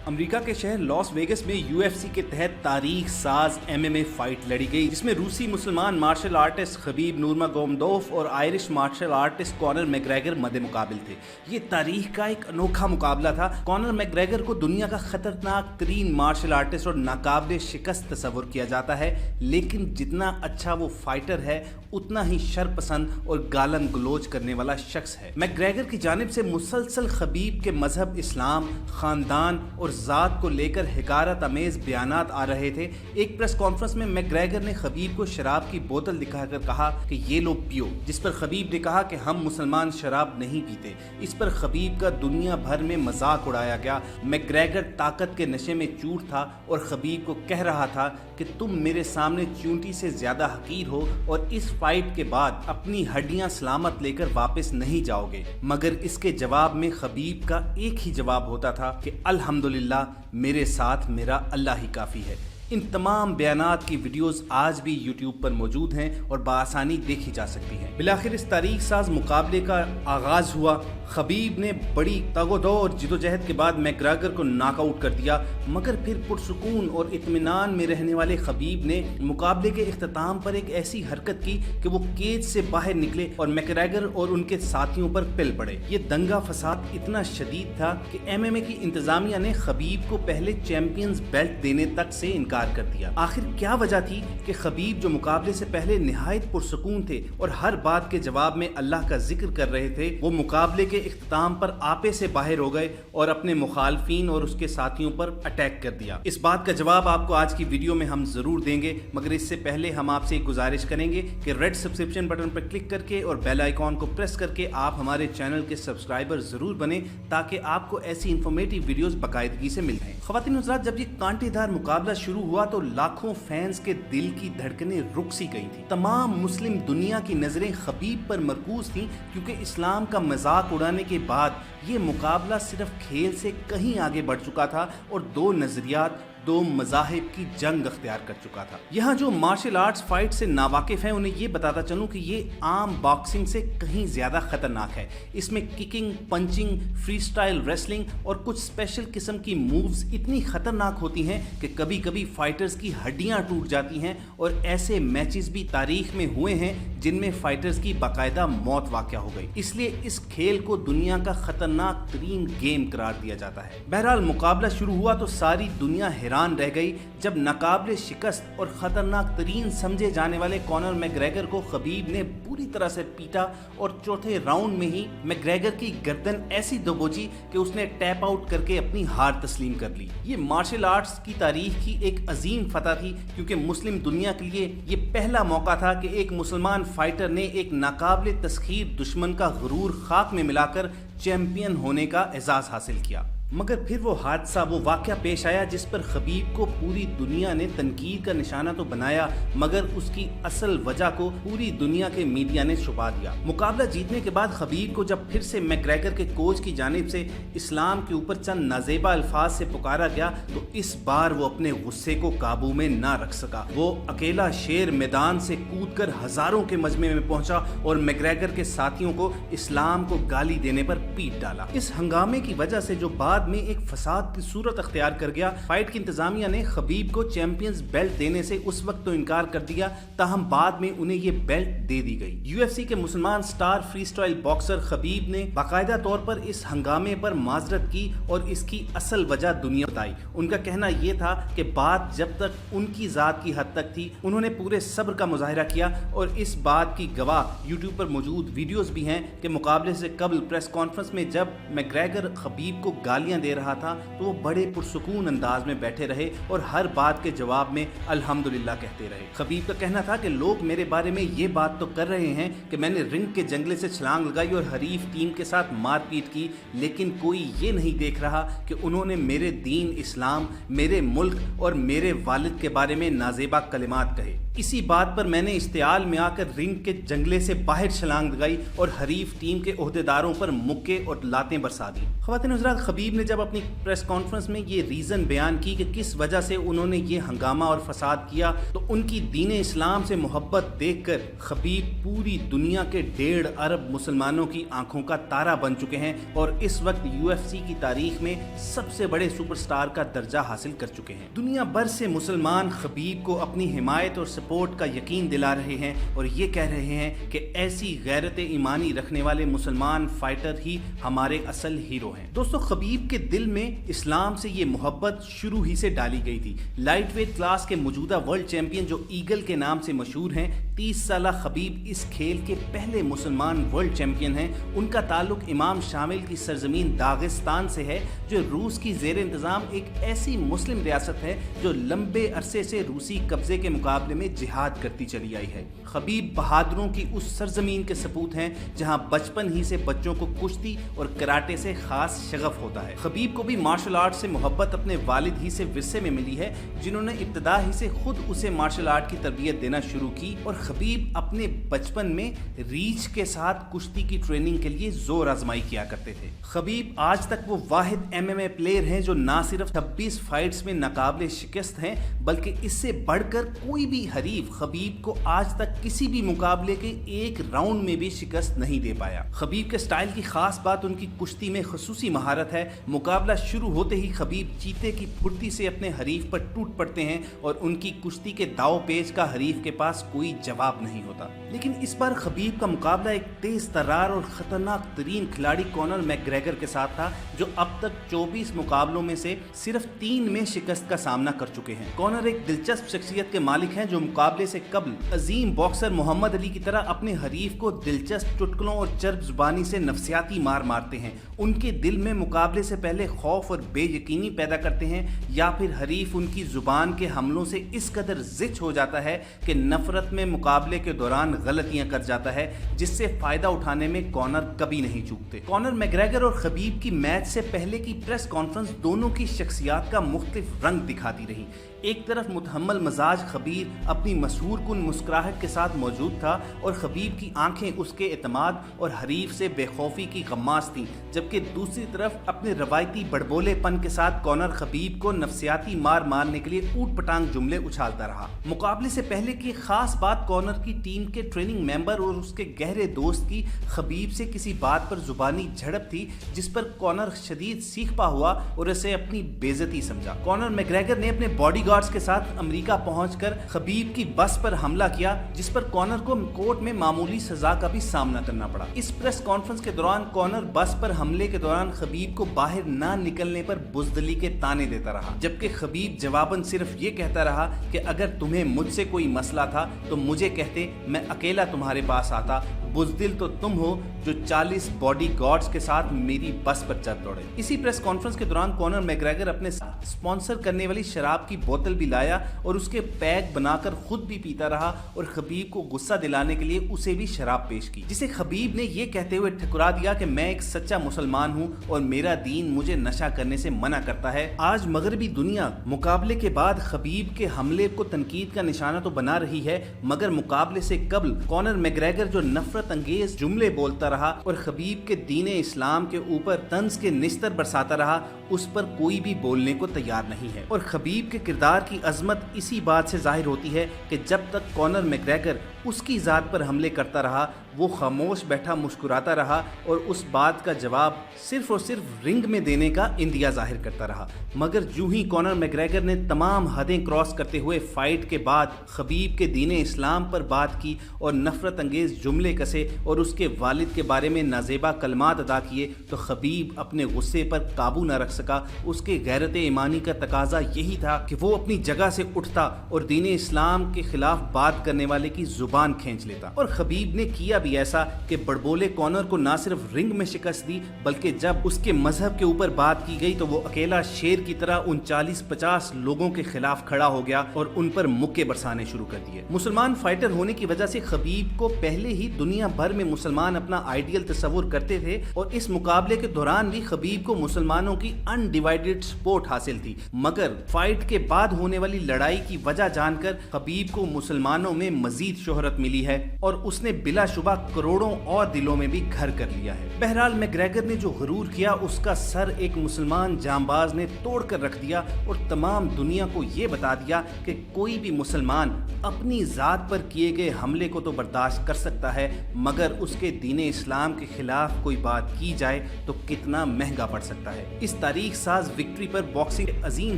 امریکہ کے شہر لاس ویگس میں UFC کے تحت تاریخ ساز MMA فائٹ لڑی گئی، جس میں روسی مسلمان مارشل آرٹسٹ خبیب نورماگومدوف اور آئرش مارشل آرٹسٹ کونر میگریگر مد مقابل تھے۔ یہ تاریخ کا ایک انوکھا مقابلہ تھا۔ کونر میگریگر کو دنیا کا خطرناک ترین مارشل آرٹسٹ اور ناقابل شکست تصور کیا جاتا ہے، لیکن جتنا اچھا وہ فائٹر ہے اتنا ہی شرپسند اور گالن گلوچ کرنے والا شخص ہے۔ میگریگر کی جانب سے مسلسل خبیب کے مذہب اسلام، خاندان اور ذات کو لے کر حقارت آمیز بیانات آ رہے تھے۔ ایک پریس کانفرنس میں میگریگر نے خبیب کو شراب کی بوتل دکھا کر کہا کہ یہ لو پیو، جس پر خبیب نے کہا کہ ہم مسلمان شراب نہیں پیتے۔ اس پر خبیب کا دنیا بھر میں مذاق اڑایا گیا۔ میگریگر طاقت کے نشے میں چور تھا اور خبیب کو کہہ رہا تھا کہ تم میرے سامنے چونٹی سے زیادہ حقیر ہو اور اس فائٹ کے بعد اپنی ہڈیاں سلامت لے کر واپس نہیں جاؤ گے، مگر اس کے جواب میں خبیب کا ایک ہی جواب ہوتا تھا کہ الحمدللہ میرے ساتھ میرا اللہ ہی کافی ہے۔ ان تمام بیانات کی ویڈیوز آج بھی یوٹیوب پر موجود ہیں اور بآسانی دیکھی جا سکتی ہیں۔ بالآخر اس تاریخ ساز مقابلے کا آغاز ہوا۔ خبیب نے بڑی تگ و دو اور جدوجہد کے بعد میگریگر کو ناک آؤٹ کر دیا، مگر پھر پرسکون اور اطمینان میں رہنے والے خبیب نے مقابلے کے اختتام پر ایک ایسی حرکت کی کہ وہ کیج سے باہر نکلے اور میگریگر اور ان کے ساتھیوں پر پل پڑے۔ یہ دنگا فساد اتنا شدید تھا کہ MMA کی انتظامیہ نے خبیب کو پہلے چیمپئنز بیلٹ دینے تک سے انکار کر دیا۔ آخر کیا وجہ تھی کہ خبیب جو مقابلے سے پہلے نہایت پرسکون تھے اور ہر بات کے جواب میں اللہ کا ذکر کر رہے تھے، وہ مقابلے کے اختتام پر آپے سے باہر ہو گئے اور اپنے مخالفین اور اس کے ساتھیوں پر اٹیک کر دیا؟ اس بات کا جواب آپ کو آج کی ویڈیو میں ہم ضرور دیں گے، مگر اس سے پہلے ہم آپ سے ایک گزارش کریں گے کہ ریڈ سبسکرپشن بٹن پر کلک کر کے اور بیل آئیکن کو پریس کر کے آپ ہمارے چینل کے سبسکرائبر ضرور بنیں تاکہ آپ کو ایسی انفارمیٹیو ویڈیوز باقاعدگی سے مل رہیں۔ خواتین و حضرات، جب یہ کانٹے دار مقابلہ شروع ہوا تو لاکھوں فینس کے دل کی دھڑکنیں رک سی گئی تھیں۔ تمام مسلم دنیا کی نظریں خبیب پر مرکوز تھیں، کیونکہ اسلام کا مذاق اڑانے کے بعد یہ مقابلہ صرف کھیل سے کہیں آگے بڑھ چکا تھا اور دو نظریات، دو مذاہب کی جنگ اختیار کر چکا تھا۔ یہاں جو مارشل آرٹس فائٹ سے ناواقف ہیں انہیں یہ بتاتا چلوں کہ یہ عام باکسنگ سے کہیں زیادہ خطرناک ہے۔ اس میں kicking, punching, free style wrestling اور کچھ اسپیشل قسم کی مووز اتنی خطرناک ہوتی ہیں کہ کبھی کبھی فائٹرز کی ہڈیاں ٹوٹ جاتی ہیں، اور ایسے میچز بھی تاریخ میں ہوئے ہیں جن میں فائٹرز کی باقاعدہ موت واقع ہو گئی۔ اس لیے اس کھیل کو دنیا کا خطرناک ترین گیم قرار دیا جاتا ہے۔ بہرحال مقابلہ شروع ہوا تو ساری دنیا حیران رہ گئی جب ناقابل شکست اور خطرناک ترین سمجھے جانے والے کونر میگریگر کو خبیب نے بری طرح سے پیٹا اور چوتھے راؤنڈ میں ہی میگریگر کی گردن ایسی دبوچی کہ اس نے ٹیپ آؤٹ کر کے اپنی ہار تسلیم کر لی۔ یہ مارشل آرٹس کی تاریخ کی ایک عظیم فتح تھی، کیونکہ مسلم دنیا کے لیے یہ پہلا موقع تھا کہ ایک مسلمان فائٹر نے ایک ناقابل تسخیر دشمن کا غرور خاک میں ملا کر چیمپئن ہونے کا اعزاز حاصل کیا۔ مگر پھر وہ حادثہ، وہ واقعہ پیش آیا جس پر خبیب کو پوری دنیا نے تنقید کا نشانہ تو بنایا، مگر اس کی اصل وجہ کو پوری دنیا کے میڈیا نے چھپا دیا۔ مقابلہ جیتنے کے بعد خبیب کو جب پھر سے میگریگر کے کوچ کی جانب سے اسلام کے اوپر چند نازیبا الفاظ سے پکارا گیا تو اس بار وہ اپنے غصے کو قابو میں نہ رکھ سکا۔ وہ اکیلا شیر میدان سے کود کر ہزاروں کے مجمع میں پہنچا اور میگریگر کے ساتھیوں کو اسلام کو گالی دینے پر پیٹ ڈالا۔ اس ہنگامے کی وجہ سے جو بعد میں ایک فساد کی صورت اختیار کر گیا، فائٹ کی انتظامیہ نے خبیب کو چیمپئنز بیلٹ دینے سے اس وقت تو انکار کر دیا، تاہم بعد میں انہیں یہ بیلٹ دے دی گئی۔ UFC کے مسلمان سٹار فری سٹائل باکسر خبیب نے باقاعدہ طور پر اس ہنگامے پر معذرت کی اور اس کی اصل وجہ دنیا بتائی۔ ان کا کہنا یہ تھا کہ بات جب تک ان کی ذات کی حد تک تھی انہوں نے پورے صبر کا مظاہرہ کیا، اور اس بات کی گواہ یوٹیوب پر موجود ویڈیوز بھی ہیں کہ مقابلے سے قبل پریس کانفرنس میں جب میگریگر خبیب کو گالیاں دے رہا تھا تو وہ بڑے پرسکون انداز میں بیٹھے رہے اور ہر بات کے جواب میں الحمدللہ کہتے رہے۔ خبیب کا کہنا تھا کہ لوگ میرے بارے میں یہ بات تو کر رہے ہیں کہ میں نے رنگ کے جنگلے سے چھلانگ لگائی اور حریف ٹیم کے ساتھ مار پیٹ کی، لیکن کوئی یہ نہیں دیکھ رہا کہ انہوں نے میرے دین اسلام، میرے ملک اور میرے والد کے بارے میں نازیبا کلمات کہے۔ اسی بات پر میں نے اشتعال میں آ کر رنگ کے جنگلے سے باہر چھلانگ لگائی اور حریف ٹیم کے عہدیداروں پر مکے اور لاتیں برسا دی۔ خواتین حضرات، خبیب نے ने जब अपनी प्रेस कॉन्फ्रेंस में ये रीजन बयान की कि किस वजह से उन्होंने ये हंगामा और फसाद किया, तो उनकी दीन इस्लाम से मोहब्बत देखकर खबीब पूरी दुनिया के 1.5 अरब मुसलमानों की आंखों का तारा बन चुके हैं और इस वक्त UFC की तारीख में सबसे बड़े सुपरस्टार का दर्जा हासिल कर चुके हैं। दुनिया भर से मुसलमान खबीब को अपनी हिमायत और सपोर्ट का यकीन दिला रहे हैं और ये कह रहे हैं कि ऐसी गैरत ईमानी रखने वाले मुसलमान फाइटर ही हमारे असल हीरो हैं। दोस्तों, खबीब के दिल में इस्लाम से ये मोहब्बत शुरू ही से डाली गई थी। लाइट वेट क्लास के मौजूदा वर्ल्ड चैंपियन जो ईगल के नाम से मशहूर हैं, 30 साला खबीब इस खेल के पहले मुसलमान वर्ल्ड चैंपियन हैं। उनका ताल्लुक इमाम शामिल की सरजमीन दागिस्तान से है, जो रूस की ज़ेर इंतज़ाम एक ऐसी मुस्लिम रियासत है जो लंबे अरसे से रूसी कब्जे के मुकाबले में जिहाद करती चली आई है। खबीब बहादुरों की उस सरजमीन के सपूत हैं जहां बचपन ही से बच्चों को कुश्ती और कराटे से खास शगफ होता है। खबीब को भी मार्शल आर्ट से मोहब्बत अपने वालिद ही से विरसे में मिली है, जिन्होंने इब्तदा ही से खुद उसे मार्शल आर्ट की तरबियत देना शुरू की और खबीब अपने बचपन में रीच के साथ कुश्ती की ट्रेनिंग के लिए जोर आजमाई किया करते थे। खबीब आज तक वो वाहिद MMA प्लेयर हैं जो ना सिर्फ 26 फाइट्स में नाकाबिले शिकस्त हैं, बल्कि इससे बढ़कर कोई भी हरीफ खबीब को आज तक किसी भी मुकाबले के एक राउंड में भी शिकस्त नहीं दे पाया। खबीब के स्टाइल की खास बात उनकी कुश्ती में खसूसी महारत है। मुकाबला शुरू होते ही खबीब चीते की फुर्ती से अपने हरीफ पर टूट पड़ते हैं और उनकी कुश्ती के दाव पेच का हरीफ के पास कोई जवाब नहीं होता। लेकिन इस बार खबीब का मुकाबला एक तेज तर्रार और खतरनाक तरीन खिलाड़ी कॉनर मैकग्रेगर के साथ था, जो अब तक 24 मुकाबलों में से सिर्फ 3 में शिकस्त का सामना कर चुके हैं। कॉनर एक दिलचस्प शख्सियत के मालिक हैं, जो मुकाबले से कबल अजीम बॉक्सर मोहम्मद अली की तरह अपने हरीफ को दिलचस्प चुटकुलों और चर्ब जुबानी से नफसियाती मार मारते हैं। उनके दिल में मुकाबले से पहले खौफ और बेयकीनी पैदा करते हैं, या फिर हरीफ उनकी जुबान के हमलों से इस कदर जिच हो जाता है कि नफरत में मुकाबले के दौरान गलतियां कर जाता है, जिससे फायदा उठाने में कॉनर कभी नहीं चूकते। कॉनर मैकग्रेगर और खबीब की मैच से पहले की प्रेस कॉन्फ्रेंस दोनों की शख्सियात का मुख्तलिफ रंग दिखाती रही। एक तरफ मुतहम्मल मजाज खबीर अपनी मशहूर कुन मुस्कुराहट के साथ मौजूद था और खबीब की आंखें उसके एतमाद और हरीफ से बेखौफी की गम्मास थीं, जबकि दूसरी तरफ अपने रवायती बड़बोलेपन के साथ कॉनर खबीब को नफसियाती मार मारने के लिए ऊट पटांग जुमले उछालता रहा। मुकाबले से पहले की खास बात कॉनर की टीम के ट्रेनिंग मेंबर और उसके गहरे दोस्त की खबीब से किसी बात पर जुबानी झड़प थी, जिस पर कॉनर शदीद सीखपा हुआ और इसे अपनी बेइज्जती समझा। कॉनर मैकग्रेगर ने अपने बॉडी गार्ड्स के साथ अमेरिका पहुंचकर खबीब की बस पर हमला किया, जिस पर कॉनर को कोर्ट में मामूली सजा का भी सामना करना पड़ा। इस प्रेस कॉन्फ्रेंस के दौरान कॉनर बस पर हमले के दौरान खबीब को बाहर ना निकलने पर बुज़दिली के ताने देता रहा, जबकि खबीब जवाबन सिर्फ ये कहता रहा कि अगर तुम्हें मुझसे कोई मसला था तो मुझे कहते, मैं अकेला तुम्हारे पास आता। बुज़दिल तो तुम हो जो 40 बॉडी गार्ड्स के साथ मेरी बस पर चढ़ दौड़े। इसी प्रेस कॉन्फ्रेंस के दौरान कॉनर मैकग्रेगर अपने स्पॉन्सर करने वाली शराब की बोतल भी लाया और उसके पैक बनाकर खुद भी पीता रहा और खबीब को गुस्सा दिलाने के लिए उसे भी शराब पेश की, जिसे खबीब ने यह कहते हुए ठुकरा दिया कि मैं एक सच्चा मुसलमान हूं और मेरा दीन मुझे नशा करने से मना करता है। आज मगरबी दुनिया मुकाबले के बाद खबीब के हमले को तनकीद का निशाना तो बना रही है, मगर मुकाबले से कबल कॉनर मैकग्रेगर जो नफरत अंगेज जुमले बोलता रहा और खबीब के दीने इस्लाम के ऊपर तंज के निस्तर बरसाता रहा, उस पर कोई भी बोलने को तैयार नहीं है। और खबीब के किरदार की अजमत इसी बात से जाहिर होती है कि जब तक कॉनर मैकग्रेगर उसकी ज़ात पर हमले करता रहा, वो खामोश बैठा मुस्कुराता रहा और उस बात का जवाब सिर्फ और सिर्फ रिंग में देने का इंदिया जाहिर करता रहा। मगर यूं ही कॉनर मैकग्रेगर ने तमाम हदें क्रॉस करते हुए फाइट के बाद खबीब के दीने इस्लाम पर बात की और नफरत अंगेज जुमले कसे और उसके वालिद के बारे में नाजेबा कलमात अदा किए, तो खबीब अपने गुस्से पर काबू न रख सका। उसके गैरत ईमानी का तकाजा यही था कि वो अपनी जगह से उठता और दीने इस्लाम के खिलाफ बात करने वाले की जुबान खींच लेता। और खबीब ने किया भी ऐसा कि बड़बोले कॉनर को ना सिर्फ रिंग में शिकस्त दी, बल्कि जब उसके मजहब के ऊपर बात की गई तो वो अकेला शेर की तरह उन 40-50 लोगों के खिलाफ खड़ा हो गया और उन पर मुक्के बरसाने शुरू कर दिए। मुसलमान फाइटर होने की वजह से खबीब को पहले ही दुनिया भर में मुसलमान अपना आइडियल तस्वुर करते थे और इस मुकाबले के दौरान भी खबीब को मुसलमानों की अनडिवाइडेड सपोर्ट हासिल थी, मगर फाइट के बाद होने वाली लड़ाई की वजह जानकर खबीब को मुसलमानों में मजीद शोहरत मिली है और उसने बिलाशुबा करोड़ों और दिलों में भी घर कर लिया है। बहरहाल मैग्रेगर ने जो गरूर किया उसका सर एक मुसलमान जांबाज ने तोड़ कर रख दिया और तमाम दुनिया को ये बता दिया कि कोई भी मुसलमान अपनी जात पर किए गए हमले को तो बर्दाश्त कर सकता है, मगर उसके दीन इस्लाम के खिलाफ कोई बात की जाए तो कितना महंगा पड़ सकता है। इस तारीख साज विक्ट्री पर बॉक्सिंग के अजीम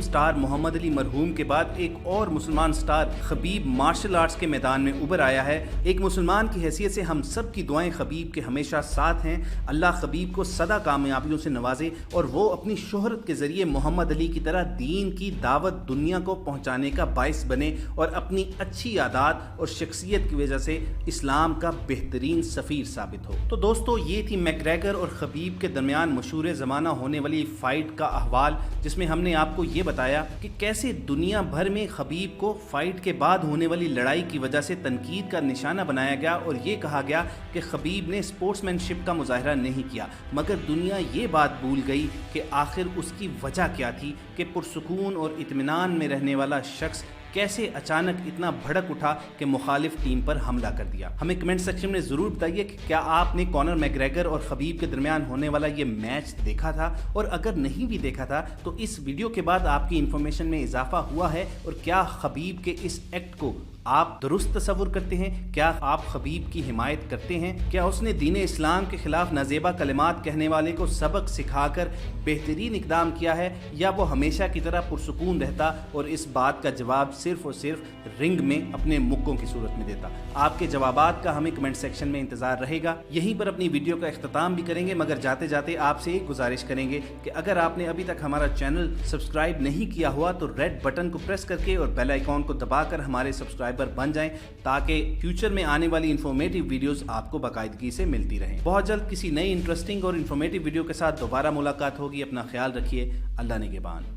स्टार मोहम्मद अली मरहूम के बाद एक और मुसलमान स्टार खबीब मार्शल आर्ट्स के मैदान में उभर आया है। एक मुसलमान की हैसियत से हम सब की दुआएं खबीब के हमेशा साथ हैं। अल्लाह खबीब को सदा कामयाबियों से नवाजे और वो अपनी शोहरत के जरिए मोहम्मद अली की तरह दीन की दावत दुनिया को पहुंचाने का बाइस बने और अपनी अच्छी आदत और शख्सियत की वजह से इस्लाम का बेहतरीन सफ़ीर साबित हो। तो दोस्तों, ये थी मैग्रेगर और खबीब के दरमियान मशहूर ज़माना होने वाली फ़ाइट का अहवाल, जिसमें हमने आपको ये बताया कि कैसे दुनिया भर में खबीब को फ़ाइट के बाद होने वाली लड़ाई की वजह से तनकीद का निशाना बनाया गया और ये कहा गया कि खबीब ने स्पोर्ट्समैनशिप का मुजाहरा नहीं किया, मगर दुनिया ये बात भूल गई कि आखिर उसकी वजह क्या थी कि पुरसुकून और इत्मीनान में रहने वाला शख्स कैसे अचानक इतना भड़क उठा कि मुखालिफ टीम पर हमला कर दिया। हमें कमेंट सेक्शन में ज़रूर बताइए कि क्या आपने कॉनर मैग्रेगर और खबीब के दरमियान होने वाला ये मैच देखा था, और अगर नहीं भी देखा था तो इस वीडियो के बाद आपकी इन्फॉर्मेशन में इजाफा हुआ है, और क्या खबीब के इस एक्ट को आप दुरुस्त तस्वुर करते हैं? क्या आप खबीब की हिमायत करते हैं? क्या उसने दीन इस्लाम के खिलाफ नाजेबा कलिमात कहने वाले को सबक सिखाकर बेहतरीन इकदाम किया है, या वो हमेशा की तरह पुरसुकून रहता और इस बात का जवाब सिर्फ और सिर्फ रिंग में अपने मुक्कों की सूरत में देता? आपके जवाबात का हमें कमेंट सेक्शन में इंतजार रहेगा। यहीं पर अपनी वीडियो का इख्तिताम भी करेंगे, मगर जाते जाते आपसे एक गुजारिश करेंगे कि अगर आपने अभी तक हमारा चैनल सब्सक्राइब नहीं किया हुआ तो रेड बटन को प्रेस करके और बेल आइकॉन को दबाकर हमारे सब्सक्राइबर बन जाएं, ताकि फ्यूचर में आने वाली इंफॉर्मेटिव वीडियोस आपको बाकायदगी से मिलती रहें। बहुत जल्द किसी नई इंटरेस्टिंग और इंफॉर्मेटिव वीडियो के साथ दोबारा मुलाकात होगी। अपना ख्याल रखिए। अल्लाह निगहबान।